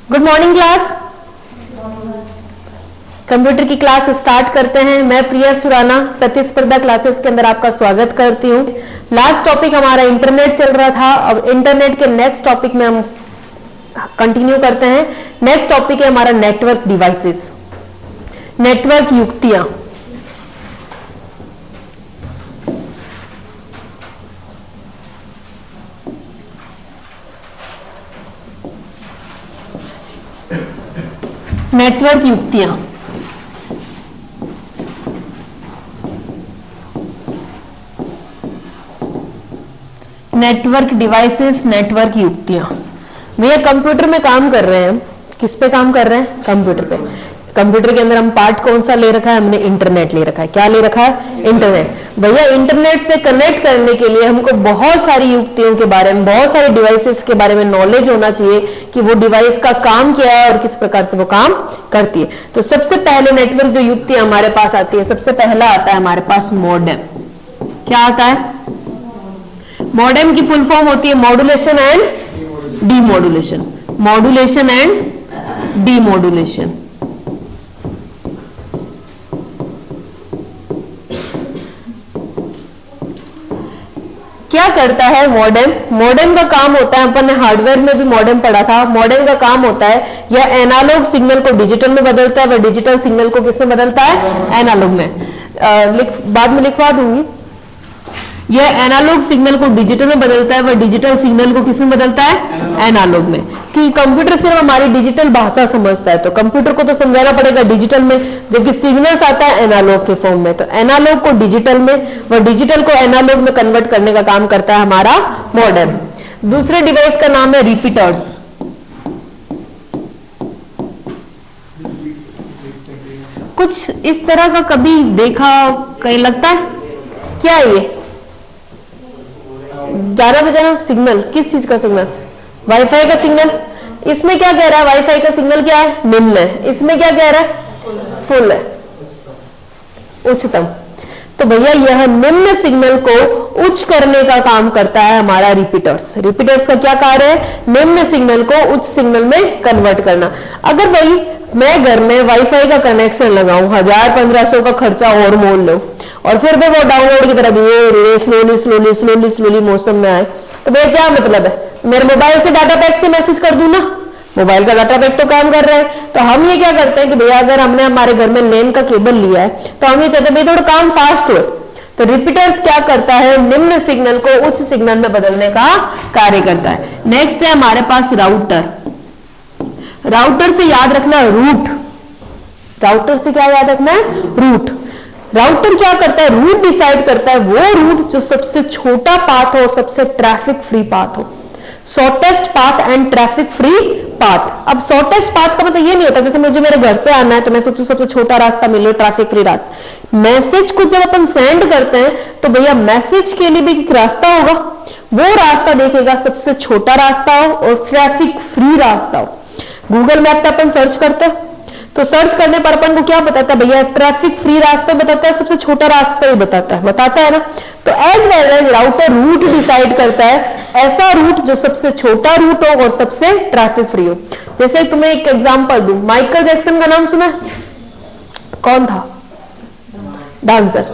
Good morning class. Computer की class start करते हैं। मैं प्रिया सुराना प्रतिस्पर्धा क्लासेस के अंदर आपका स्वागत करती हूँ। लास्ट टॉपिक हमारा इंटरनेट चल रहा था। अब इंटरनेट के नेक्स्ट टॉपिक में हम कंटिन्यू करते हैं। नेक्स्ट टॉपिक है हमारा नेटवर्क डिवाइसेस, नेटवर्क युक्तियां। नेटवर्क युक्तियां, नेटवर्क डिवाइसेस, नेटवर्क युक्तियां। भैया कंप्यूटर में काम कर रहे हैं, किस पे काम कर रहे हैं? कंप्यूटर पे। कंप्यूटर के अंदर हम पार्ट कौन सा ले रखा है? हमने इंटरनेट ले रखा है। क्या ले रखा है? इंटरनेट। भैया इंटरनेट से कनेक्ट करने के लिए हमको बहुत सारी युक्तियों के बारे में, बहुत सारे डिवाइसेस के बारे में नॉलेज होना चाहिए कि वो डिवाइस का काम क्या है और किस प्रकार से वो काम करती है। तो सबसे पहले नेटवर्क जो युक्ति हमारे पास आती है, सबसे पहला आता है हमारे पास मॉडेम। क्या आता है? मॉडेम की फुल फॉर्म होती है modulation and demodulation. Modulation and demodulation. क्या करता है मॉडेम? मॉडेम का काम होता है, अपन ने हार्डवेयर में भी मॉडेम पढ़ा था। मॉडेम का काम होता है यह एनालॉग सिग्नल को डिजिटल में बदलता है, वह डिजिटल सिग्नल को किसमें बदलता है? एनालॉग में। बाद में लिखवा दूंगी। यह एनालॉग सिग्नल को डिजिटल में बदलता है, वह डिजिटल सिग्नल को किसमें बदलता है? एनालॉग में। कि कंप्यूटर सिर्फ हमारी डिजिटल भाषा समझता है, तो कंप्यूटर को तो समझाना पड़ेगा डिजिटल में, जबकि सिग्नल्स आता है एनालॉग के फॉर्म में। तो एनालॉग को डिजिटल में, वह डिजिटल को एनालॉग में कन्वर्ट करने का काम करता है हमारा मॉडेम। दूसरे डिवाइस का नाम है रिपीटर्स। कुछ इस तरह का कभी देखा, कहीं लगता है क्या है ये? जाना बजाना सिग्नल, किस चीज का सिग्नल? वाईफाई का सिग्नल। इसमें क्या कह रहा है? वाईफाई का सिग्नल क्या है? निम्न है। इसमें क्या कह रहा है? फुल है, उच्चतम। तो भैया यह निम्न सिग्नल को उच्च करने का काम करता है हमारा रिपीटर्स। रिपीटर्स का क्या कार्य है? निम्न सिग्नल को उच्च सिग्नल में कन्वर्ट करना। अगर भाई मैं घर में वाईफाई का कनेक्शन लगाऊं, 1000-1500 का खर्चा और मोल लो, और फिर भी वो डाउनलोड की तरह धीरे स्लोली स्लोली स्लोली स्लोली मौसम में आए, तो भैया क्या मतलब है? मेरे मोबाइल से डाटा पैक से मैसेज कर दूं ना, मोबाइल का डाटा पैक तो काम कर रहा है। तो हम ये क्या करते हैं कि भैया अगर हमने हमारे घर में लेन का केबल लिया है, तो हम ये चाहते हैं भाई थोड़ा काम फास्ट हो। तो रिपीटर्स क्या करता है? निम्न सिग्नल को उच्च सिग्नल में बदलने का कार्य करता है। नेक्स्ट है हमारे पास राउटर। राउटर से याद रखना रूट। राउटर से क्या याद रखना है? रूट। राउटर क्या करता है? रूट डिसाइड करता है, वो रूट जो सबसे छोटा पाथ हो और सबसे ट्रैफिक फ्री पाथ हो। Shortest path and traffic free path. अब शॉर्टेस्ट पाथ का मतलब ये नहीं होता जैसे मुझे मेरे घर से आना है तो मैं सोचूं सबसे छोटा रास्ता मिले, ट्रैफिक फ्री रास्ता। मैसेज को जब अपन सेंड करते हैं तो भैया मैसेज के लिए भी एक रास्ता होगा, वो रास्ता देखेगा सबसे छोटा रास्ता हो और ट्रैफिक फ्री रास्ता हो। गूगल मैप पे अपन सर्च करते हैं तो सर्च करने पर अपन को क्या बताता है भैया? ट्रैफिक फ्री रास्ता बताता है, सबसे छोटा रास्ता ही बताता है ना। तो as well as router route decide करता है, ऐसा रूट जो सबसे छोटा रूट हो और सबसे ट्रैफिक फ्री हो। जैसे तुम्हें एक एग्जांपल दूं, माइकल जैक्सन का नाम सुना? कौन था? डांसर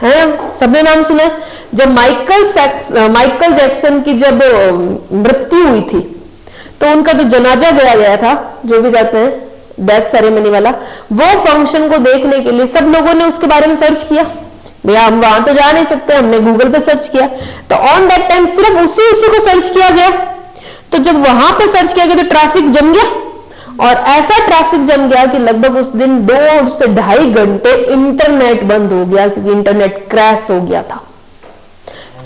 है, सबने नाम सुना। जब माइकल जैक्सन की जब मृत्यु हुई थी तो उनका जो जनाजा गया था, जो भी जाते हैं डेथ सेरेमनी वाला, वो फंक्शन को देखने के लिए सब लोगों ने उसके बारे में सर्च किया। भैया हम वहां तो जा नहीं सकते, हमने गूगल पे सर्च किया। तो ऑन दैट टाइम सिर्फ उसी को सर्च किया गया। तो जब वहां पे सर्च किया गया तो ट्रैफिक जम गया, और ऐसा ट्रैफिक जम गया कि लगभग उस दिन 2 से 2.5 घंटे इंटरनेट बंद हो गया, क्योंकि इंटरनेट क्रैश हो गया था।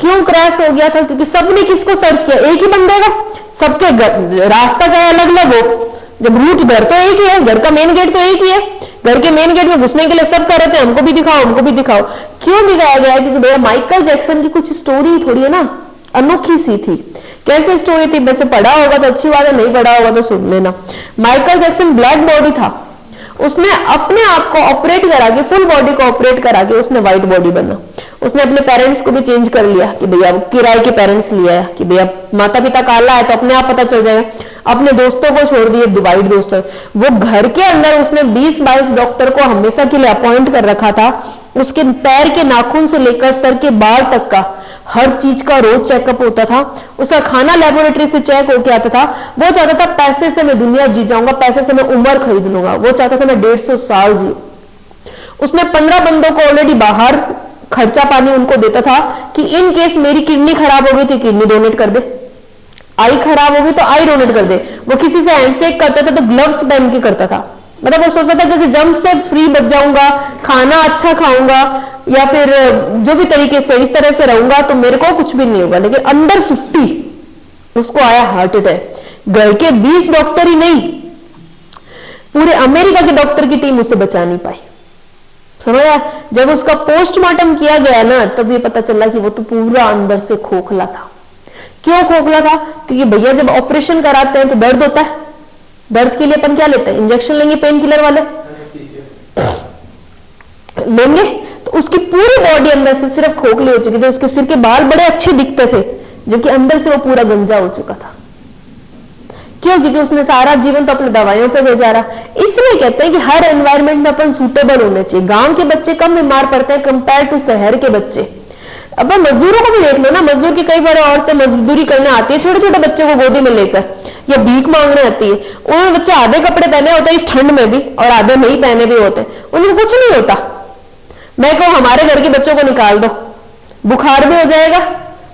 क्यों क्रैश हो गया था? क्योंकि सबने किसको सर्च किया? एक ही बंदे का। सबके रास्ता चाहे अलग अलग हो, जब रूट घर तो एक ही है, घर का मेन गेट तो एक ही है, घर के मेन गेट में घुसने के लिए सब कह रहे थे हमको भी दिखाओ, हमको भी दिखाओ। क्यों दिखाया गया? क्योंकि भैया माइकल जैक्सन की कुछ स्टोरी थोड़ी है ना अनोखी सी थी। कैसे स्टोरी थी? वैसे पढ़ा होगा तो अच्छी बात है, नहीं पढ़ा होगा तो सुन लेना। माइकल जैक्सन ब्लैक बॉडी था, उसने अपने आप को ऑपरेट करा के, फुल बॉडी को ऑपरेट करा के उसने व्हाइट बॉडी बना। उसने अपने पेरेंट्स को भी चेंज कर लिया कि भैया किराए के पेरेंट्स लिया है कि भैया माता पिता काला है तो अपने आप पता चल जाएगा। अपने दोस्तों को छोड़ दिए, डिवाइड दोस्त। वो घर के अंदर उसने 20-22 डॉक्टर को हमेशा के लिए अपॉइंट कर रखा था। उसके पैर के नाखून से लेकर सर के बाल तक का हर चीज का रोज चेकअप होता था। उसका खाना लेबोरेटरी से चेक होके आता था। वो चाहता था पैसे से मैं दुनिया जी जाऊंगा, पैसे से मैं उम्र खरीद लूंगा। वो चाहता था मैं 150 साल जी। उसने 15 बंदों को ऑलरेडी बाहर खर्चा पानी उनको देता था कि इन केस मेरी किडनी खराब हो गई तो किडनी डोनेट कर दे, आई खराब हो गई तो आई डोनेट कर दे। वो किसी से हैंडशेक करता था तो ग्लव्स पहन के करता था। मतलब वो सोचता था कि जम से फ्री बच जाऊंगा, खाना अच्छा खाऊंगा या फिर जो भी तरीके से इस तरह से रहूंगा तो मेरे को कुछ भी नहीं होगा। लेकिन अंडर 50 उसको आया हार्ट अटैक। घर के 20 डॉक्टर ही नहीं, पूरे अमेरिका के डॉक्टर की टीम उसे बचा नहीं पाई। समझा? जब उसका पोस्टमार्टम किया गया ना तब ये पता चला कि वो तो पूरा अंदर से खोखला था। क्यों खोखला था? क्योंकि भैया जब ऑपरेशन कराते हैं तो दर्द होता है। दर्द के लिए अपन क्या लेते हैं? इंजेक्शन लेंगे, पेन किलर वाले लेंगे। तो उसकी पूरी बॉडी अंदर से सिर्फ खोखली हो चुकी थी। उसके सिर के बाल बड़े अच्छे दिखते थे जबकि अंदर से वो पूरा गंजा हो चुका था। क्यों? क्योंकि उसने सारा जीवन तो अपने दवाइयों पे गुजारा। इसलिए कहते हैं कि हर एनवायरनमेंट में अपन सूटेबल होने चाहिए। गांव के बच्चे कम बीमार पड़ते हैं कंपेयर टू शहर के बच्चे। अब मजदूरों को भी देख लो ना, मजदूर की कई बार औरतें मजदूरी करने आती है छोटे छोटे बच्चों को गोदी में लेकर या भीख मांगने आती है। उन्होंने बच्चे आधे कपड़े पहने होते हैं इस ठंड में भी और आधे नहीं पहने भी होते, उनको कुछ नहीं होता। मैं कहूँ हमारे घर के बच्चों को निकाल दो, बुखार भी हो जाएगा,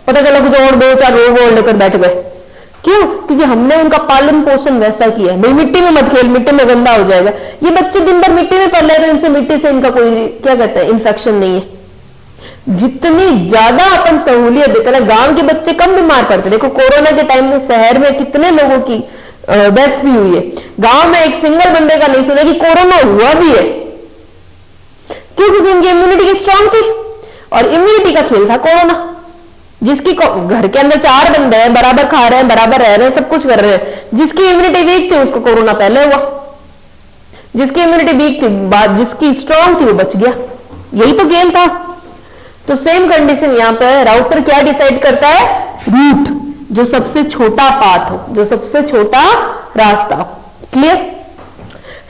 पता चला कुछ और 2-4 रोग और लेकर बैठ गए। क्यों? क्योंकि हमने उनका पालन पोषण वैसा किया है। भाई मिट्टी में मत खेल, मिट्टी में गंदा हो जाएगा। ये बच्चे दिन भर मिट्टी में पड़ रहे तो इनसे मिट्टी से इनका कोई क्या कहते हैं इन्फेक्शन नहीं है। जितनी ज्यादा अपन सहूलियत देते हैं, गांव के बच्चे कम बीमार पड़ते। देखो कोरोना के टाइम में शहर में कितने लोगों की डेथ भी हुई है। गांव में एक सिंगल बंदे का नहीं सुना कि कोरोना हुआ भी है। क्यों? क्योंकि उनकी इम्यूनिटी स्ट्रांग थी और इम्यूनिटी का खेल था कोरोना। जिसकी घर के अंदर 4 बंदे हैं, बराबर खा रहे हैं, बराबर रह रहे हैं, सब कुछ कर रहे हैं, जिसकी इम्यूनिटी वीक थी उसको कोरोना पहले हुआ, जिसकी इम्यूनिटी वीक थी जिसकी स्ट्रांग थी वो बच गया। यही तो गेम था। तो सेम कंडीशन यहां पे राउटर क्या डिसाइड करता है? रूट, जो सबसे छोटा पाथ हो, जो सबसे छोटा रास्ता हो। क्लियर?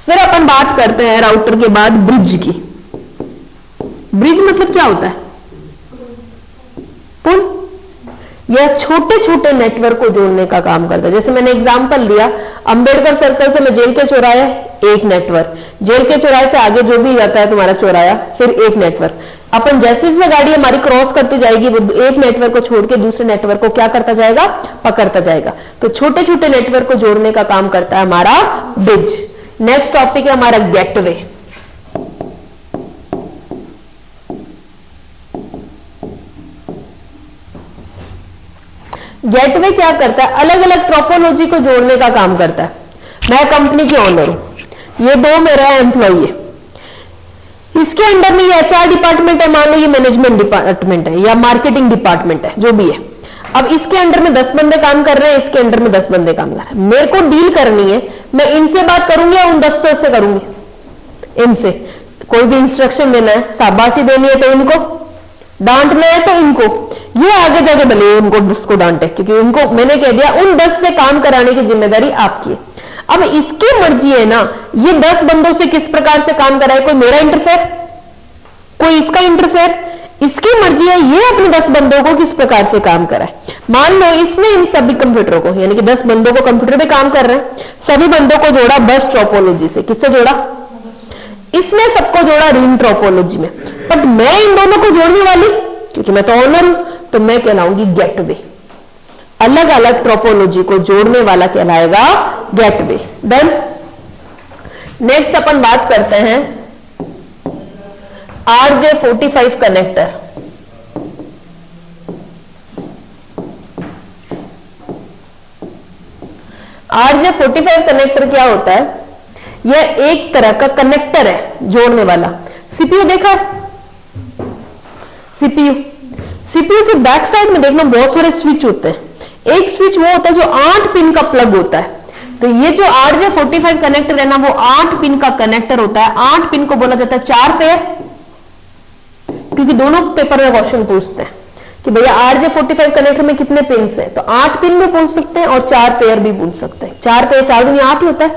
फिर अपन बात करते हैं राउटर के बाद ब्रिज की। ब्रिज मतलब क्या होता है? पुल। यह छोटे छोटे नेटवर्क को जोड़ने का काम करता है। जैसे मैंने एग्जांपल दिया, अंबेडकर सर्कल से मैं जेल के चौराहे, एक नेटवर्क, जेल के चौराहे से आगे जो भी जाता है तुम्हारा चौराया, फिर एक नेटवर्क। अपन जैसे जैसे गाड़ी हमारी क्रॉस करती जाएगी वो एक नेटवर्क को छोड़ के दूसरे नेटवर्क को क्या करता जाएगा? पकड़ता जाएगा। तो छोटे छोटे नेटवर्क को जोड़ने का काम करता है हमारा ब्रिज। नेक्स्ट टॉपिक है हमारा गेटवे। गेटवे क्या करता है? अलग अलग ट्रोपोलॉजी को जोड़ने का काम करता है। मैं कंपनी के ओनर हूं, ये 2 मेरा एम्प्लॉई है, इसके अंडर में ये एचआर डिपार्टमेंट है, मान लो ये मैनेजमेंट डिपार्टमेंट है या मार्केटिंग डिपार्टमेंट है, जो भी है। अब इसके अंडर में 10 बंदे काम कर रहे हैं, इसके अंडर में 10 बंदे काम कर रहे हैं। मेरे को डील करनी है, मैं इनसे बात करूंगी या उन 10 से करूंगी? इनसे। कोई भी इंस्ट्रक्शन देना है, शाबाशी देनी है तो इनको, डांटना है तो इनको, ये आगे जाके भले उनको 10 को डांटे, क्योंकि इनको मैंने कह दिया उन 10 से काम कराने की जिम्मेदारी आपकी है। अब इसकी मर्जी है ना, ये 10 बंदों से किस प्रकार से काम कराए, कोई मेरा इंटरफेयर, कोई इसका इंटरफेयर, इसकी मर्जी है ये अपने 10 बंदों को किस प्रकार से काम कराए। मान लो इसने इन सभी कंप्यूटरों को, यानी कि 10 बंदों को कंप्यूटर पे काम कर रहे हैं, सभी बंदों को जोड़ा बस ट्रोपोलॉजी से। किससे जोड़ा? इसने सबको जोड़ा रिंग ट्रोपोलॉजी में। बट मैं इन दोनों को जोड़ने वाली, क्योंकि मैं तो ऑनर हूं, तो मैं कहलाऊंगी गेटवे। अलग अलग ट्रोपोलॉजी को जोड़ने वाला कहलाएगा गेटवे। डन। नेक्स्ट अपन बात करते हैं RJ45 कनेक्टर। RJ45 कनेक्टर क्या होता है? यह एक तरह का कनेक्टर है जोड़ने वाला। सीपीयू देखा है? सीपीयू के बैक साइड में देखना बहुत सारे स्विच होते हैं। एक स्विच वो होता है जो 8 पिन का प्लग होता है। तो ये जो RJ45 कनेक्टर है ना, वो 8 पिन का कनेक्टर होता है। 8 पिन को बोला जाता है 4 पेयर। क्योंकि दोनों पेपर में क्वेश्चन पूछते हैं कि भैया RJ45 कनेक्टर में कितने पिन है, तो 8 पिन में पूछ सकते हैं और 4 पेयर भी पूछ सकते हैं। 4 पेयर 4 दूनी 8 ही होता है,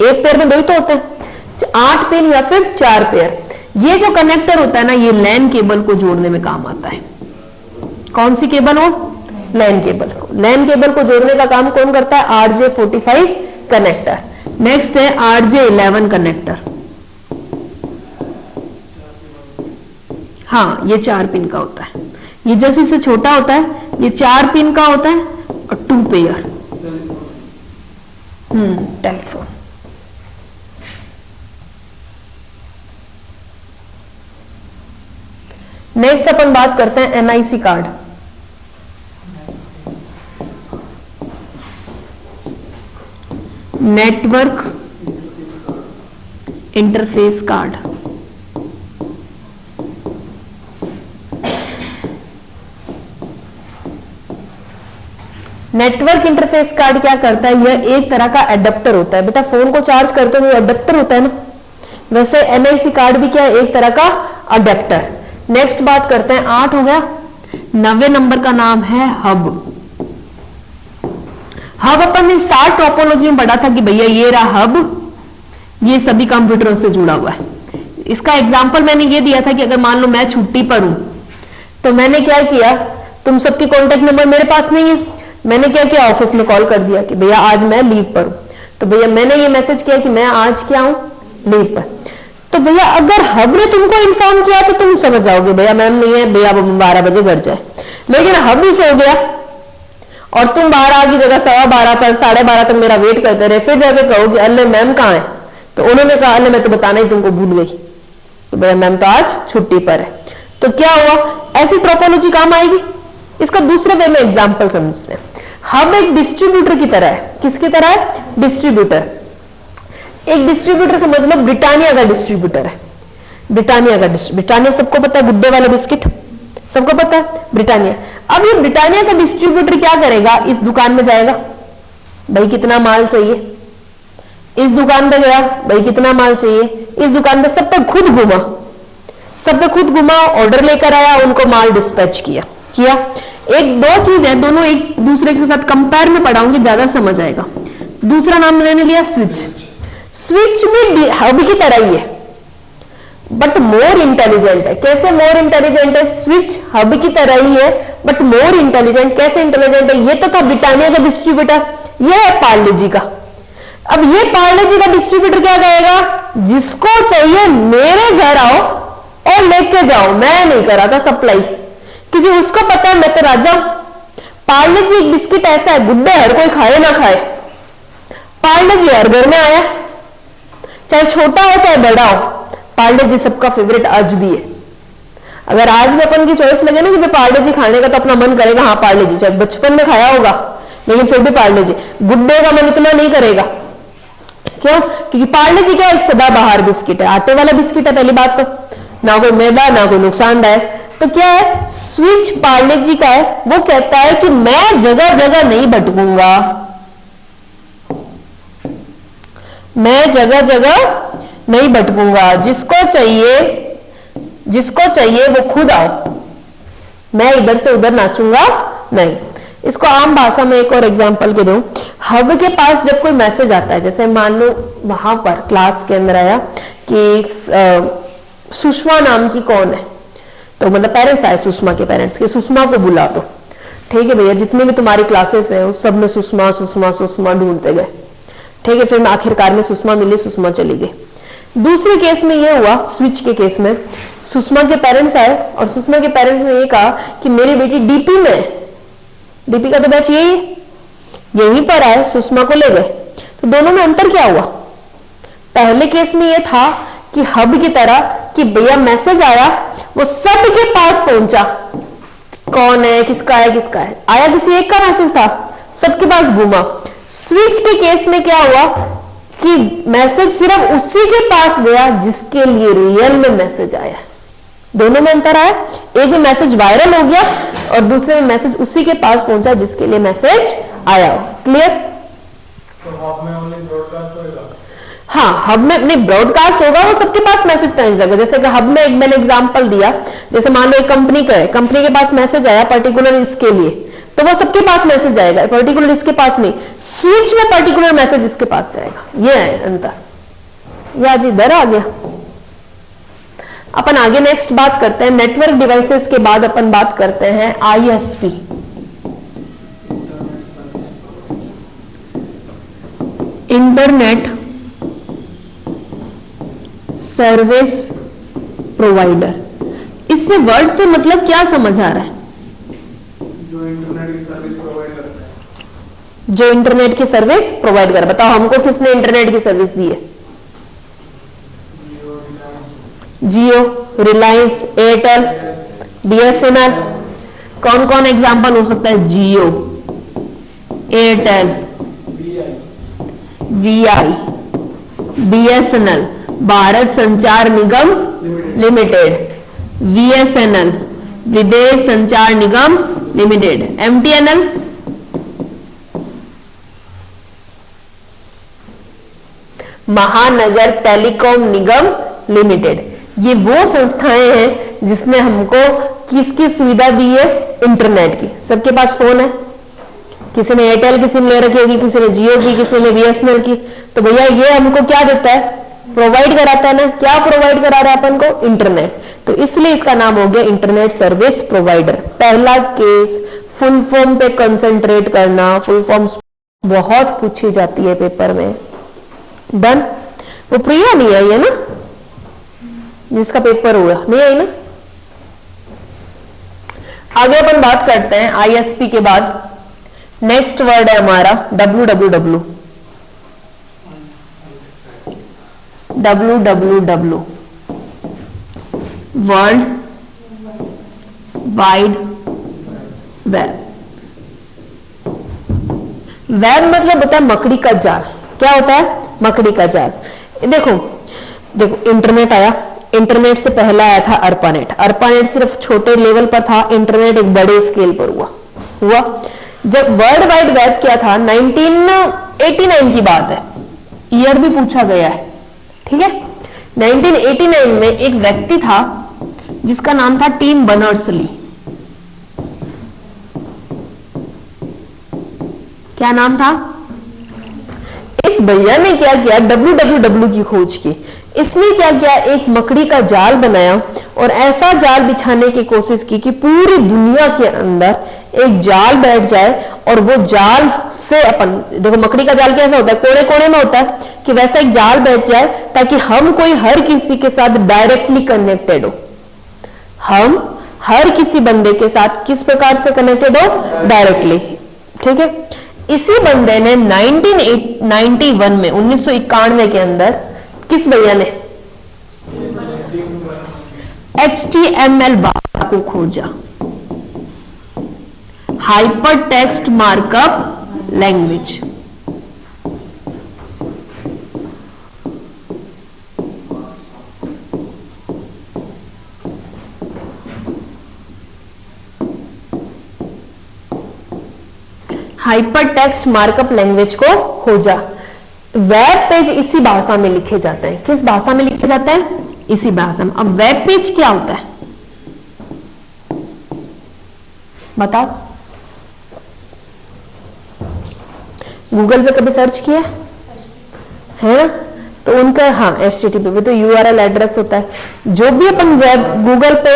एक पेयर में 2 ही तो होते हैं, 8 पिन या फिर 4 पेयर। ये जो कनेक्टर होता है ना, ये लैन केबल को जोड़ने में काम आता है। कौन सी केबल हो? लैन केबल को। लैन केबल को जोड़ने का काम कौन करता है? RJ45 connector. नेक्स्ट है RJ11 कनेक्टर। हाँ, ये 4 पिन का होता है, ये जैसे इससे छोटा होता है, ये 4 पिन का होता है और 2 पेयर। टेलीफोन। नेक्स्ट अपन बात करते हैं NIC card. Network interface card. Network interface card क्या करता है? यह एक तरह का एडेप्टर होता है। बेटा फोन को चार्ज करते हुए एडेप्टर होता है ना, वैसे NIC कार्ड भी क्या है? एक तरह का एडेप्टर। नेक्स्ट बात करते हैं, 8 हो गया। 9वें नंबर का नाम है हब। हब अपन ने स्टार टोपोलॉजी में पढ़ा था कि भैया ये रहा हब, ये सभी कंप्यूटरों से जुड़ा हुआ है। इसका एग्जांपल मैंने ये दिया था कि अगर मान लो मैं छुट्टी पर हूं, तो मैंने क्या किया, तुम सबके कॉन्टेक्ट नंबर मेरे पास नहीं है, मैंने क्या किया, ऑफिस में कॉल कर दिया कि भैया आज मैं लीव पर हूं। तो भैया मैंने ये मैसेज किया कि मैं आज क्या हूं, लीव पर। तो भैया अगर हब ने तुमको इन्फॉर्म किया तो तुम समझ जाओगे भैया मैम नहीं है, भैया 12 बजे घर जाए। लेकिन हब ही सो गया और तुम 12 की जगह 12:15 तक 12:30 तक मेरा वेट करते रहे, फिर जाके कहोगे अल्ले मैम कहाँ है, तो उन्होंने कहा अल्ले मैं तो बताना ही तुमको भूल गई, तो भैया मैम तो आज छुट्टी पर है। तो क्या हुआ, ऐसी ट्रोपोलॉजी काम आएगी। इसका दूसरे वे में एग्जाम्पल समझते हैं। हब एक डिस्ट्रीब्यूटर की तरह है। किसकी तरह है? डिस्ट्रीब्यूटर। एक डिस्ट्रीब्यूटर समझ लो ब्रिटानिया का डिस्ट्रीब्यूटर है। ब्रिटानिया सबको पता है, गुड्डे वाला बिस्किट सबको पता है, ब्रिटानिया। अब ये ब्रिटानिया का डिस्ट्रीब्यूटर क्या करेगा, इस दुकान में जाएगा, भाई कितना माल चाहिए, इस दुकान पे गया, भाई कितना माल चाहिए, इस दुकान पे, सब पे खुद घुमा, ऑर्डर लेकर आया, उनको माल डिस्पैच किया। एक दो चीज है, दोनों एक दूसरे के साथ कंपेयर में पढ़ाऊंगी, ज्यादा समझ आएगा। दूसरा नाम मैंने लिया स्विच। स्विच में हब की तरह ही है बट मोर इंटेलिजेंट है। कैसे मोर इंटेलिजेंट है? स्विच हब की तरह ही है बट मोर इंटेलिजेंट। कैसे इंटेलिजेंट है? ये तो था ब्रिटानिया का डिस्ट्रीब्यूटर, ये है पार्ले जी का। अब ये पार्ले जी का डिस्ट्रीब्यूटर क्या कहेगा, जिसको चाहिए मेरे घर आओ और लेके जाओ, मैं नहीं करा था सप्लाई, क्योंकि उसको पता है मैं तो राजा। पार्ले जी एक बिस्किट ऐसा है, गुड्डे हर कोई खाए ना खाए, पार्ले जी हर घर में आया, चाहे छोटा हो चाहे बड़ा हो, पार्ले जी सबका फेवरेट आज भी है। अगर आज भी अपन की चॉइस लगे ना कि पार्ले जी खाने का, तो अपना मन करेगा हाँ पार्ले जी, चाहे बचपन में खाया होगा लेकिन फिर भी पार्ले जी। गुड्डे का मन इतना नहीं करेगा, क्यों? क्योंकि पार्ले जी क्या एक सदाबहार बिस्किट है, आटे वाला बिस्किट है, पहली बात तो ना कोई मैदा ना कोई नुकसानदायक। तो क्या है, स्विच पार्ले जी का है, वो कहता है कि मैं जगह जगह नहीं भटकूंगा, मैं जगह जगह नहीं भटकूंगा, जिसको चाहिए वो खुद आओ, मैं इधर से उधर नाचूंगा नहीं। इसको आम भाषा में एक और एग्जांपल के दूं, हब के पास जब कोई मैसेज आता है, जैसे मान लो वहां पर क्लास के अंदर आया कि सुषमा नाम की कौन है, तो मतलब पेरेंट्स आए सुषमा के पेरेंट्स के, सुषमा को बुला दो, ठीक है भैया जितनी भी तुम्हारी क्लासेस है उस सब में सुषमा सुषमा सुषमा ढूंढते गए, ठीक है, फिर आखिरकार में सुषमा मिली, सुषमा चली गई। दूसरे केस में यह हुआ, स्विच के केस में सुषमा के पेरेंट्स आए और सुषमा के पेरेंट्स ने ये कहा कि मेरी बेटी डीपी में, डीपी का तो बैच यहीं पर आए, सुषमा को ले गए। तो दोनों में अंतर क्या हुआ? पहले केस में यह था कि हब की तरह कि भैया मैसेज आया, वो सबके पास पहुंचा, कौन है किसका है किसका है, आया किसी एक का मैसेज था, सबके पास घूमा। स्विच के केस में क्या हुआ कि मैसेज सिर्फ उसी के पास गया जिसके लिए रियल में मैसेज आया। दोनों में अंतर आया, एक में मैसेज वायरल हो गया और दूसरे में मैसेज उसी के पास पहुंचा जिसके लिए मैसेज आया। क्लियर? तो हब में ओनली ब्रॉडकास्ट होगा? हाँ, हब में नहीं ब्रॉडकास्ट होगा, वो सबके पास मैसेज पहुंच जाएगा। जैसे कि हब में एक मैंने एग्जांपल दिया, जैसे मान लो एक कंपनी का है, कंपनी के पास मैसेज आया पर्टिकुलर इसके लिए, तो वो सबके पास मैसेज आएगा, पर्टिकुलर इसके पास नहीं। स्विच में पर्टिकुलर मैसेज इसके पास जाएगा, ये है अंतर। या जी इधर आ गया। अपन आगे नेक्स्ट बात करते हैं नेटवर्क डिवाइसेस के बाद अपन बात करते हैं आईएसपी, इंटरनेट सर्विस प्रोवाइडर। इससे वर्ड से मतलब क्या समझ आ रहा है? जो इंटरनेट की सर्विस प्रोवाइड करता है। जो इंटरनेट की सर्विस प्रोवाइड कर। बताओ हमको किसने इंटरनेट की सर्विस दी है? जियो, रिलायंस, एयरटेल, बीएसएनएल। कौन कौन एग्जांपल हो सकता है? जियो, एयरटेल, वीआई, बीएसएनएल, भारत संचार निगम लिमिटेड, वीएसएनएल, विदेश संचार निगम लिमिटेड, एमटीएनएल, महानगर टेलीकॉम निगम लिमिटेड। ये वो संस्थाएं हैं जिसने हमको किसकी सुविधा दी है? इंटरनेट की। सबके पास फोन है, किसी ने एयरटेल की सिम ले रखी होगी, किसी ने जियो की, किसी ने बीएसएनएल की। तो भैया ये हमको क्या देता है? प्रोवाइड कराता है ना। क्या प्रोवाइड करा रहा है अपन को? इंटरनेट। तो इसलिए इसका नाम हो गया इंटरनेट सर्विस प्रोवाइडर। पहला केस, फुल फॉर्म पे कंसंट्रेट करना। फुल फॉर्म बहुत पूछी जाती है पेपर में। डन। वो प्रिया नहीं आई है ना, जिसका पेपर हुआ, नहीं आई ना। आगे अपन बात करते हैं आईएसपी के बाद नेक्स्ट वर्ड है हमारा www। www world wide web. Web मतलब होता है मकड़ी का जाल। क्या होता है? मकड़ी का जाल। देखो देखो इंटरनेट आया, इंटरनेट से पहला आया था अर्पानेट। अर्पानेट सिर्फ छोटे लेवल पर था, इंटरनेट एक बड़े स्केल पर हुआ। जब वर्ल्ड वाइड वेब क्या था? 1989 की बात है, ईयर भी पूछा गया है, ठीक है। 1989 में एक व्यक्ति था जिसका नाम था टिम बर्नर्स-ली। क्या नाम था? इस भैया ने क्या किया? www की खोज की। इसने क्या किया? एक मकड़ी का जाल बनाया और ऐसा जाल बिछाने की कोशिश की कि पूरी दुनिया के अंदर एक जाल बैठ जाए और वो जाल से अपन, देखो मकड़ी का जाल कैसा होता है? कोने कोने में होता है, कि वैसा एक जाल बैठ जाए ताकि हम कोई हर किसी के साथ डायरेक्टली कनेक्टेड हो। हम हर किसी बंदे के साथ किस प्रकार से कनेक्टेड हो? डायरेक्टली, ठीक है। इसी बंदे ने 1991 में 1991 के अंदर किस भैया ने HTML भाषा को खोजा, hyper text markup language. Hyper text markup language को खोजा। वेब पेज इसी भाषा में लिखे जाते हैं। किस भाषा में लिखे जाते हैं? इसी भाषा में। अब वेब पेज क्या होता है बताओ? गूगल पे कभी सर्च किया है ना? तो उनका हाँ HTTP पे तो URL एड्रेस होता है। जो भी अपन वेब गूगल पे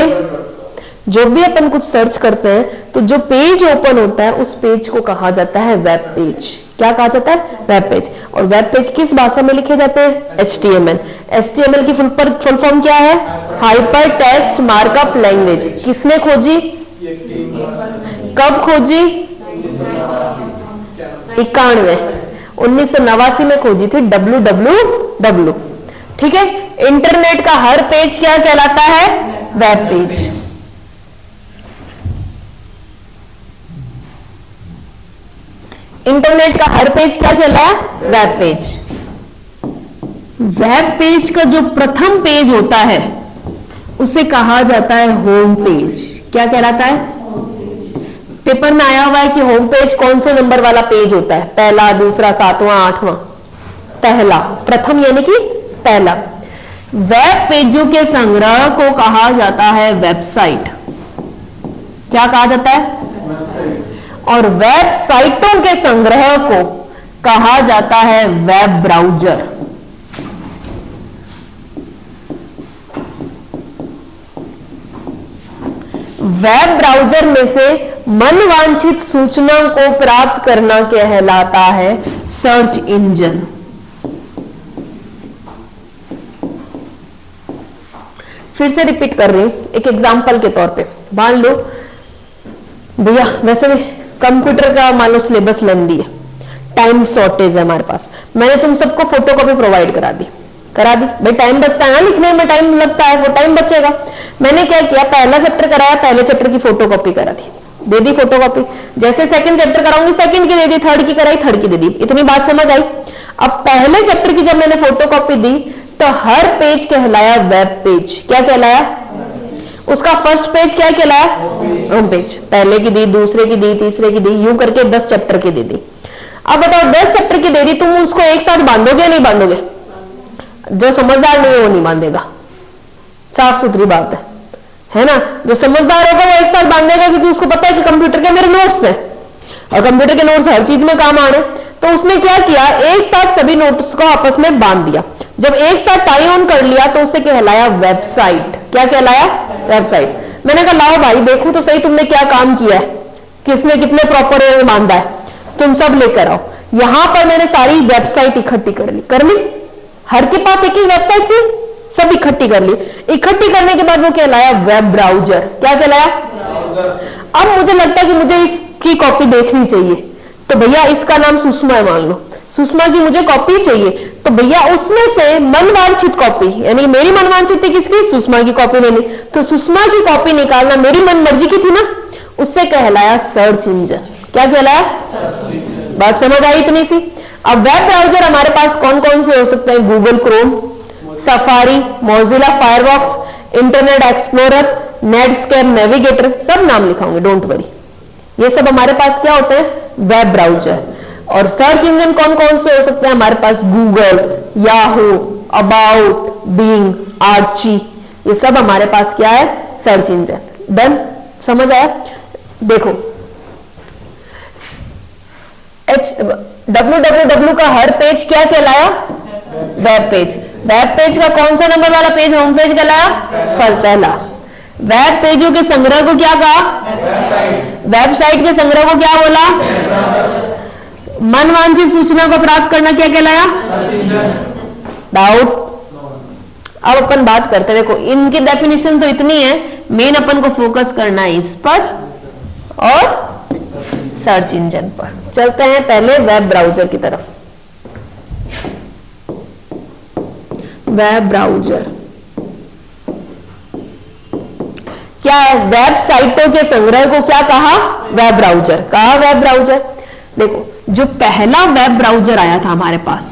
जो भी अपन कुछ सर्च करते हैं तो जो पेज ओपन होता है उस पेज को कहा जाता है वेब पेज। क्या कहा जाता है? Web page. और वेब पेज किस भाषा में लिखे जाते हैं? HTML। HTML की फुल फॉर्म क्या है? Hyper text markup language. किसने खोजी? कब खोजी? 1989 में खोजी थी www। ठीक है। इंटरनेट का हर पेज क्या कहलाता है? Web page. इंटरनेट का हर पेज क्या कहलाता है? Web page. वेब पेज का जो प्रथम पेज होता है उसे कहा जाता है होम पेज। क्या कहलाता है? पेपर में आया हुआ है कि होम पेज कौन से नंबर वाला पेज होता है? पहला, दूसरा, सातवां, आठवां? पहला, प्रथम यानी कि पहला। वेब पेजों के संग्रह को कहा जाता है वेबसाइट। क्या कहा जाता है? और वेबसाइटों के संग्रह को कहा जाता है वेब ब्राउज़र। वेब ब्राउज़र में से मनवांछित सूचना को प्राप्त करना कहलाता है सर्च इंजन। फिर से रिपीट कर रही हूं एक एग्जांपल के तौर पे। मान लो भैया, वैसे भी कंप्यूटर का मान लो सिलेबस लेंदी है, टाइम शॉर्टेज है हमारे पास, मैंने तुम सबको फोटोकॉपी प्रोवाइड करा दी भाई, टाइम बचता है ना, लिखने में टाइम लगता है, वो टाइम बचेगा। मैंने क्या किया, पहला चैप्टर कराया, पहले चैप्टर की फोटोकॉपी करा दी, दे दी फोटोकॉपी। जैसे सेकंड चैप्टर कराऊंगी, सेकंड की दे दी, थर्ड की कराई, थर्ड की दे दी। इतनी बात समझ आई? अब पहले चैप्टर की जब मैंने फोटोकॉपी दी तो हर पेज कहलाया वेब पेज। क्या कहलाया? उसका फर्स्ट पेज क्या कहलाया? Home page. पहले की दी, दूसरे की दी, तीसरे की दी, यूं करके 10 चैप्टर की दे दी। अब बताओ 10 चैप्टर की दे दी, तुम उसको एक साथ बांधोगे या नहीं बांधोगे? जो समझदार नहीं है वो नहीं बांधेगा, साफ सुथरी बात है ना। जो समझदार होगा वो एक साथ बांधेगा, क्योंकि उसको पता है कि कंप्यूटर के मेरे नोट्स हैं और कंप्यूटर के नोट्स हर चीज में काम आ रहे हैं। तो उसने क्या किया, एक साथ सभी नोट्स को आपस में बांध दिया। जब एक साथ टाई ऑन कर लिया तो उसे कहलाया वेबसाइट। क्या कहलाया? वेबसाइट। मैंने कहा लाओ भाई देखो तो सही तुमने क्या काम किया है, किसने कितने प्रॉपर वे में बांधा है, तुम सब लेकर आओ। यहां पर मैंने सारी वेबसाइट इकट्ठी कर ली, हर के पास एक ही वेबसाइट थी, सब इकट्ठी कर ली। इकट्ठी करने के बाद वो कहलाया वेब ब्राउज़र। क्या कहलाया? अब मुझे लगता है कि मुझे इसकी कॉपी देखनी चाहिए, तो भैया इसका नाम सुषमा है, मान लो सुषमा की मुझे कॉपी चाहिए, तो भैया उसमें से मनवांछित कॉपी, यानी मेरी मनवांछित थी किसकी? सुषमा की कॉपी लेनी, तो सुषमा की कॉपी निकालना मेरी मन मर्जी की थी ना, उससे कहलाया सर्च इंजन। क्या कहलाया? बात समझ आई इतनी सी? अब वेब ब्राउज़र हमारे पास कौन कौन से हो सकते हैं? Google Chrome, safari, Mozilla Firefox, internet explorer, Netscape, navigator, सब नाम लिखाऊंगे, डोंट वरी। ये सब हमारे पास क्या होते हैं? Web browser. और सर्च इंजन कौन कौन से हो सकते हैं हमारे पास? Google, Yahoo, about, Bing, Archie, ये सब हमारे पास क्या है? Search engine. डन? समझ आया? देखो www का हर पेज क्या कहलाया? Web page. वेब पेज का कौन सा नंबर वाला पेज होम पेज कहलाया? पहला। वेब पेजों के संग्रह को क्या कहा? वेबसाइट के संग्रह को क्या बोला? मनवांछित सूचना को प्राप्त करना क्या कहलाया? डाउट? अब अपन बात करते हैं, देखो इनकी डेफिनेशन तो इतनी है, मेन अपन को फोकस करना है इस पर और सर्च इंजन पर। चलते हैं पहले वेब ब्राउज़र की तरफ। वेब ब्राउज़र क्या है? वेबसाइटों के संग्रह को क्या कहा? वेब ब्राउज़र कहा। वेब ब्राउज़र देखो, जो पहला वेब ब्राउज़र आया था हमारे पास,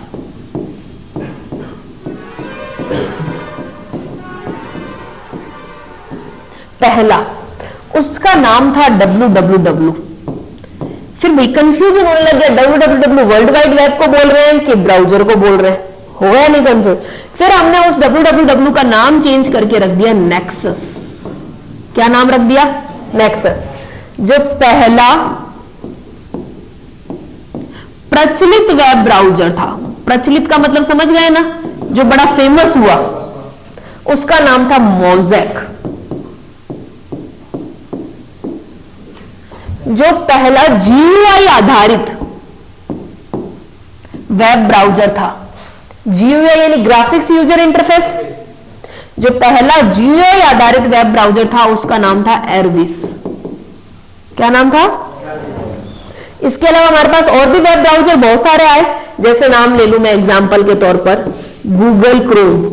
पहला, उसका नाम था www। फिर भाई कंफ्यूजन होने लग गया, www वर्ल्ड वाइड वेब को बोल रहे हैं कि ब्राउज़र को बोल रहे हैं, हो गया नहीं कंफ्यूज। फिर हमने उस www का नाम चेंज करके रख दिया नेक्सस। क्या नाम रख दिया? नेक्सस। जो पहला प्रचलित वेब ब्राउज़र था, प्रचलित का मतलब समझ गए ना, जो बड़ा फेमस हुआ, उसका नाम था मोज़ेक। जो पहला GUI आधारित वेब ब्राउज़र था, GUI यानी ग्राफिक्स यूजर इंटरफेस, जो पहला GUI आधारित वेब ब्राउज़र था उसका नाम था एरविस। क्या नाम था? इसके अलावा हमारे पास और भी वेब ब्राउज़र बहुत सारे आए, जैसे नाम ले लूं मैं एग्जांपल के तौर पर, Google Chrome,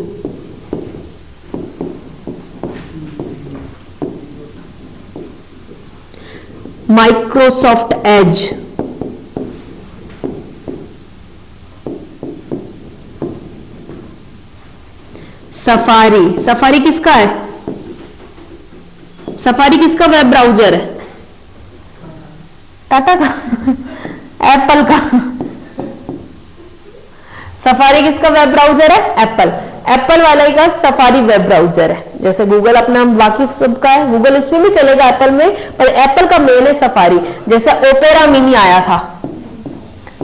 Microsoft Edge, safari. Safari किसका है? सफारी किसका वेब ब्राउज़र है? टाटा का एप्पल का। सफारी किसका वेब ब्राउजर है? एप्पल। एप्पल वाले का सफारी वेब ब्राउजर है। जैसे गूगल अपना बाकी सबका है, गूगल इसमें भी चलेगा एप्पल में, पर एप्पल का मेन है सफारी। जैसे ओपेरा मिनी आया था,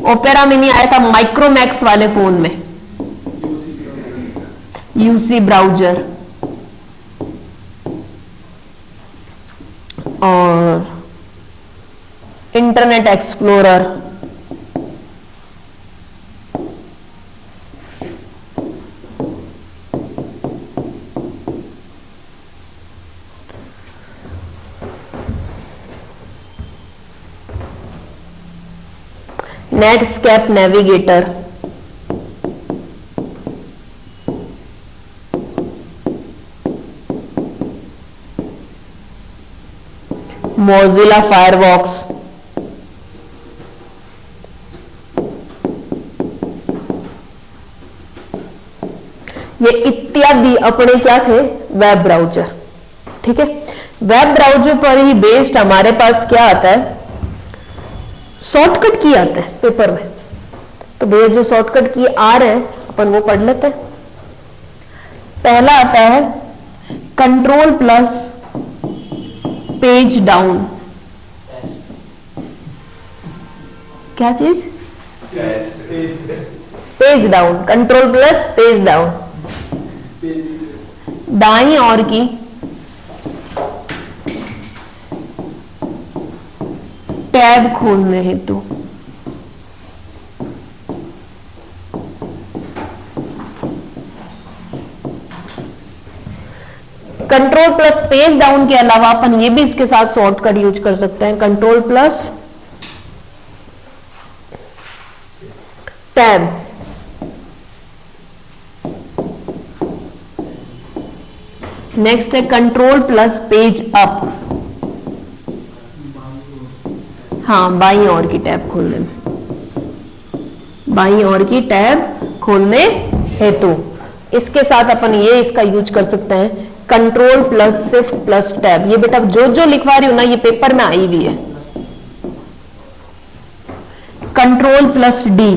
ओपेरा मिनी आया था माइक्रोमैक्स वाले फोन में, यूसी ब्राउजर, और internet explorer, Netscape navigator, Mozilla Firefox, ये इत्यादि अपने क्या थे? Web browser. ठीक है, वेब ब्राउजर पर ही बेस्ड हमारे पास क्या आता है? शॉर्टकट की आते हैं पेपर में। तो भैया जो शॉर्टकट की आ रहे हैं अपन वो पढ़ लेते हैं। पहला आता है कंट्रोल प्लस पेज डाउन। क्या चीज? Page down, control plus page down. दाईं ओर की टैब खोलने हेतु कंट्रोल प्लस पेज डाउन के अलावा अपन ये भी इसके साथ शॉर्टकट यूज कर सकते हैं, कंट्रोल प्लस टैब। नेक्स्ट है कंट्रोल प्लस पेज अप। हाँ, बाईं ओर की टैब खोलने में, बाईं ओर की टैब खोलने हेतु इसके साथ अपन ये इसका यूज कर सकते हैं, control plus shift plus tab. ये बेटा जो जो लिखवा रही हूं ना, ये पेपर में आई हुई है। Control plus D,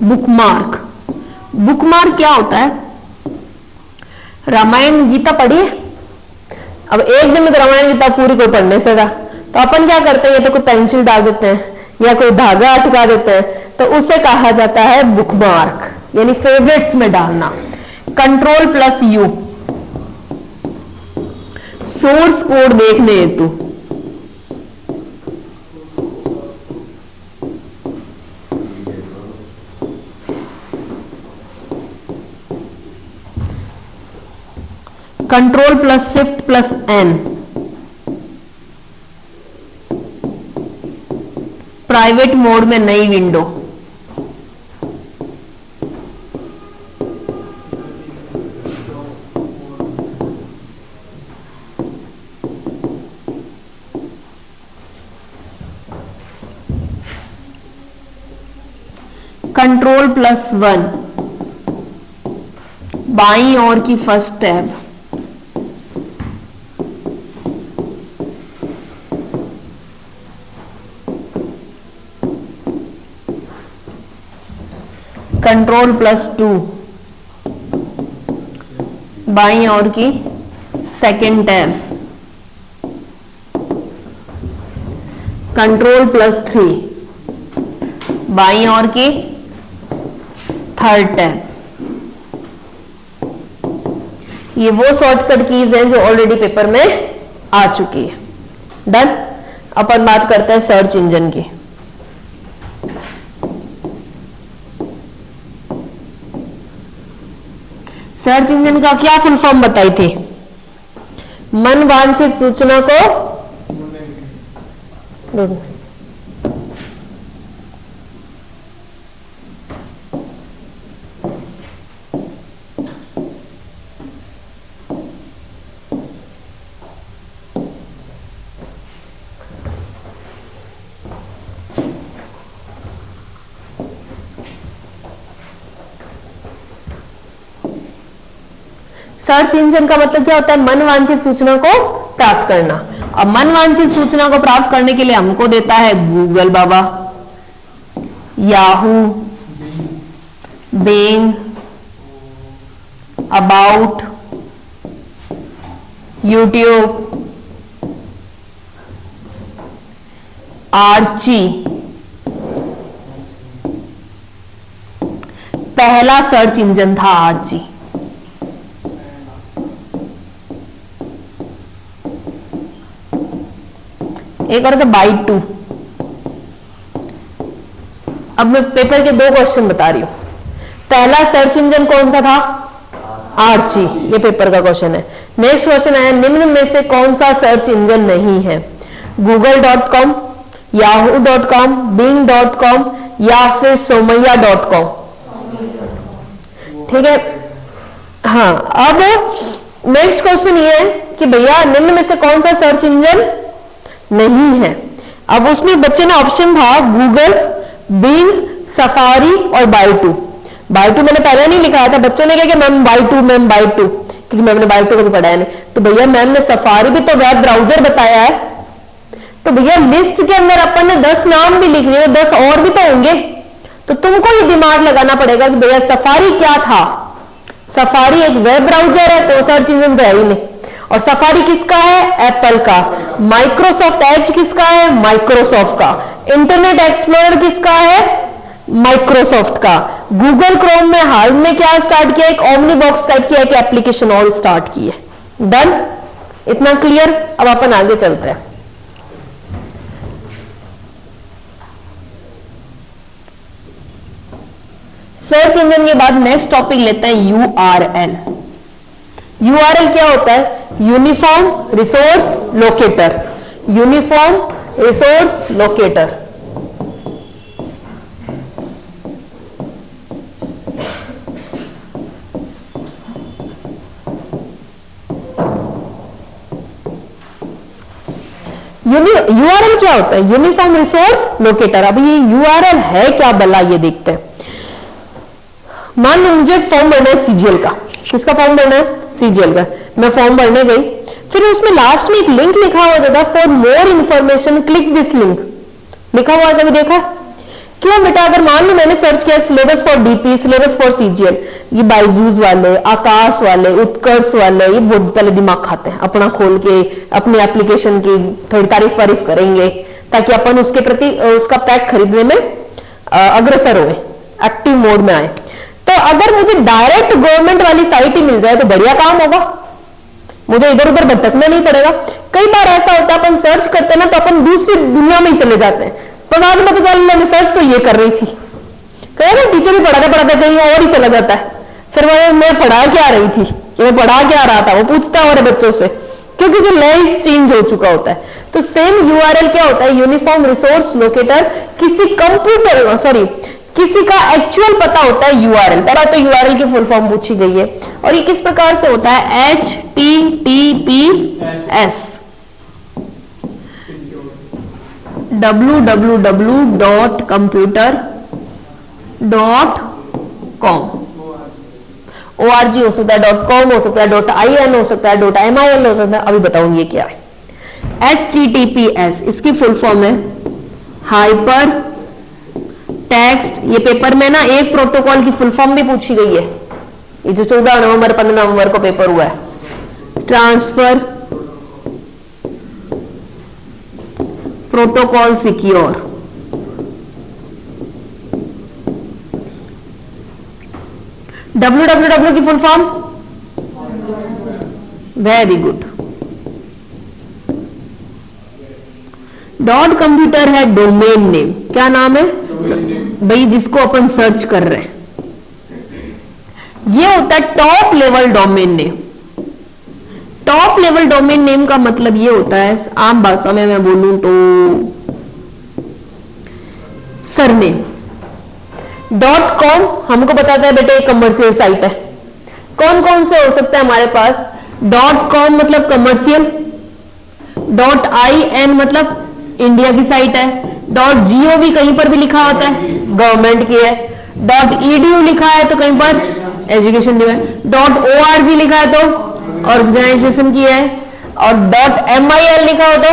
bookmark. Bookmark क्या होता है? रामायण गीता पढ़िए, अब एक दिन में तो रामायण गीता पूरी कोई पढ़ नहीं सका, तो अपन क्या करते हैं? ये तो कोई पेंसिल डाल देते हैं या कोई धागा अटका देते हैं, तो उसे कहा जाता है बुकमार्क, यानी फेवरेट्स में डालना। Control plus U, source code देखने हेतु। Control plus shift plus N, private mode में नई विंडो। कंट्रोल प्लस वन, बाईं ओर की first tab. Control plus two, बाईं ओर की second tab. Control plus three, बाईं ओर की थर्ड टैब। ये वो शॉर्टकट कीज हैं जो ऑलरेडी पेपर में आ चुकी है। डन। अपन बात करते हैं सर्च इंजन की। सर्च इंजन का क्या फुल फॉर्म बताई थी? मन वांछित सूचना को सर्च इंजन का मतलब क्या होता है? मन वांछित सूचना को प्राप्त करना। अब मन वांछित सूचना को प्राप्त करने के लिए हमको देता है गूगल बाबा, Yahoo, Bing, About, YouTube, Archie. पहला सर्च इंजन था आर्ची। एक और था बाइट2। अब मैं पेपर के 2 क्वेश्चन बता रही हूं। पहला सर्च इंजन कौन सा था? आर्ची, ये पेपर का क्वेश्चन है। नेक्स्ट क्वेश्चन है, निम्न में से कौन सा सर्च इंजन नहीं है? google.com, yahoo.com, bing.com या फिर somaiya.com। ठीक है, हाँ। अब नेक्स्ट क्वेश्चन ये है कि भैया निम्न में से कौन सा सर्च इंजन नहीं है? अब उसमें बच्चे ने ऑप्शन था गूगल, बिंग, सफारी और बाइट2। बाइट2 मैंने पहले नहीं लिखा था, बच्चों ने कहा कि मैम बाइट2, क्योंकि मैम ने बाइट2 कभी पढ़ाया नहीं। तो भैया मैम ने सफारी भी तो वेब ब्राउजर बताया है। तो भैया लिस्ट के अंदर अपन ने 10 नाम भी लिख लिए, 10 और भी तो होंगे। तो तुमको ये दिमाग लगाना पड़ेगा कि भैया सफारी क्या था। सफारी एक वेब ब्राउजर है, तो सर्च इंजन तो है ही नहीं। और सफारी किसका है? एप्पल का। माइक्रोसॉफ्ट एज किसका है? माइक्रोसॉफ्ट का। इंटरनेट एक्सप्लोरर किसका है? माइक्रोसॉफ्ट का। गूगल क्रोम में हाल में क्या स्टार्ट किया? एक ओमनी बॉक्स टाइप की एक एप्लीकेशन और स्टार्ट की है। डन, इतना क्लियर? अब अपन आगे चलते हैं। सर्च इंजन के बाद नेक्स्ट टॉपिक लेते हैं यूआरएल। यूआरएल क्या होता है? Uniform resource locator. Uniform resource locator. URL क्या होता है? Uniform resource locator. अब ये यूआरएल है क्या भला, ये देखते हैं। मान लो मुझे फॉर्म भरना है सीजीएल का। किसका फॉर्म भरना है? सीजीएल का। मैं फॉर्म भरने गई, फिर उसमें लास्ट में एक लिंक लिखा हुआ था, for more information click this link लिखा हुआ। कभी देखा? क्यों बेटा? अगर मान लो मैंने सर्च किया syllabus for DP, syllabus for CGL, ये बायजूस वाले, आकाश वाले, उत्कर्ष वाले, ये बहुत पहले दिमाग खाते हैं। अपना खोल के अपनी एप्लीकेशन की थोड़ी तारीफ वारीफ करेंगे ताकि अपन उसके प्रति उसका पैक खरीदने में अग्रसर हो, एक्टिव मोड में आए। तो अगर मुझे डायरेक्ट गवर्नमेंट वाली साइट ही मिल जाए तो बढ़िया काम होगा, मुझे इधर उधर भटकना नहीं पड़ेगा। कई बार ऐसा होता है अपन सर्च करते हैं ना, तो अपन दूसरी दुनिया में ही चले जाते हैं। तो बाद में पता चला मैं सर्च तो ये कर रही थी, कहे ना टीचर भी पढ़ाते कहीं और ही चला जाता है। फिर मैं पढ़ा क्या रही थी, कि मैं पढ़ा क्या रहा था, वो पूछता है और बच्चों से, क्योंकि लाइफ चेंज हो चुका होता है। तो सेम यूआरएल क्या होता है? Uniform resource locator. किसी कंप्यूटर किसी का एक्चुअल पता होता है यूआरएल। पहला तो यूआरएल की फुल फॉर्म पूछी गई है, और ये किस प्रकार से होता है? HTTPS www.computer.com org हो सकता है, .com हो सकता है, .in हो सकता है, .mil हो सकता है। अभी बताऊंगी क्या है। HTTPS इसकी फुल फॉर्म है हाइपर टेक्स्ट। ये पेपर में ना एक प्रोटोकॉल की फुल फॉर्म भी पूछी गई है, ये जो 14 नवंबर 15 नवंबर को पेपर हुआ है। Transfer protocol secure. www की full form? Very good. Dot computer है डोमेन नेम। क्या नाम है भाई जिसको अपन सर्च कर रहे हैं? ये होता है top level domain name. Top level domain name का मतलब ये होता है, आम भाषा में मैं बोलूं तो सरनेम। .com हमको बताता है बेटे कमर्शियल साइट है। कौन कौन से हो सकता है हमारे पास? .com मतलब कमर्शियल, .in मतलब इंडिया की साइट है, .gov कहीं पर भी लिखा होता है गवर्नमेंट की है, .edu लिखा है तो कहीं पर एजुकेशन डिपार्टमेंट, .org लिखा है तो ऑर्गेनाइजेशन की है, और .mil लिखा हो तो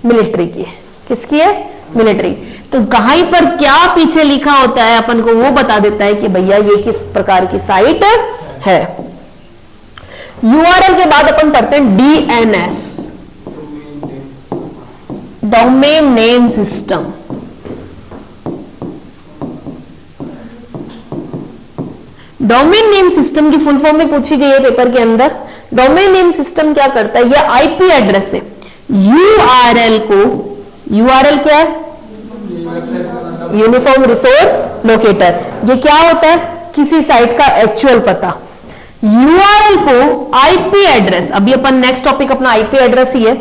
मिलिट्री की है। किसकी है? मिलिट्री। तो तो कहीं पर क्या पीछे लिखा होता है अपन को वो बता देता है कि भैया ये किस प्रकार की साइट है। यूआरएल के बाद अपन पढ़ते हैं DNS, domain name system. Domain name system की फुल फॉर्म में पूछी गई है पेपर के अंदर। डोमेन नेम सिस्टम क्या करता है, यह आईपी एड्रेस है। यूआरएल को, यूआरएल क्या है, यूनिफॉर्म रिसोर्स लोकेटर। ये क्या होता है, किसी साइट का एक्चुअल पता। यूआरएल को आईपी एड्रेस, अभी अपन नेक्स्ट टॉपिक अपना आईपी एड्रेस ही है।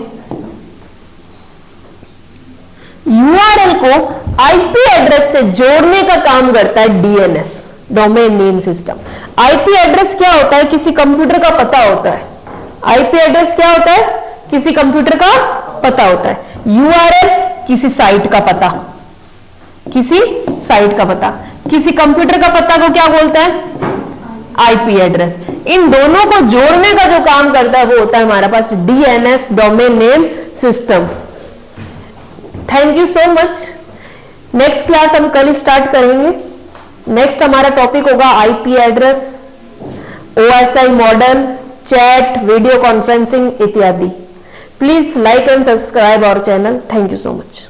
यूआरएल को आईपी एड्रेस से जोड़ने का काम करता है DNS, domain name system. IP address क्या होता है, किसी कंप्यूटर का पता होता है। आईपी एड्रेस क्या होता है, किसी कंप्यूटर का पता होता है। यूआरएल किसी साइट का पता, किसी साइट का पता। किसी कंप्यूटर का पता को क्या बोलता है, आईपी एड्रेस। इन दोनों को जोड़ने का जो काम करता है वो होता है हमारे पास DNS, domain name system. Thank you so much. Next class हम कल स्टार्ट करेंगे। नेक्स्ट हमारा टॉपिक होगा IP address, OSI model, chat, video conferencing इत्यादि। Please like and subscribe our channel. Thank you so much.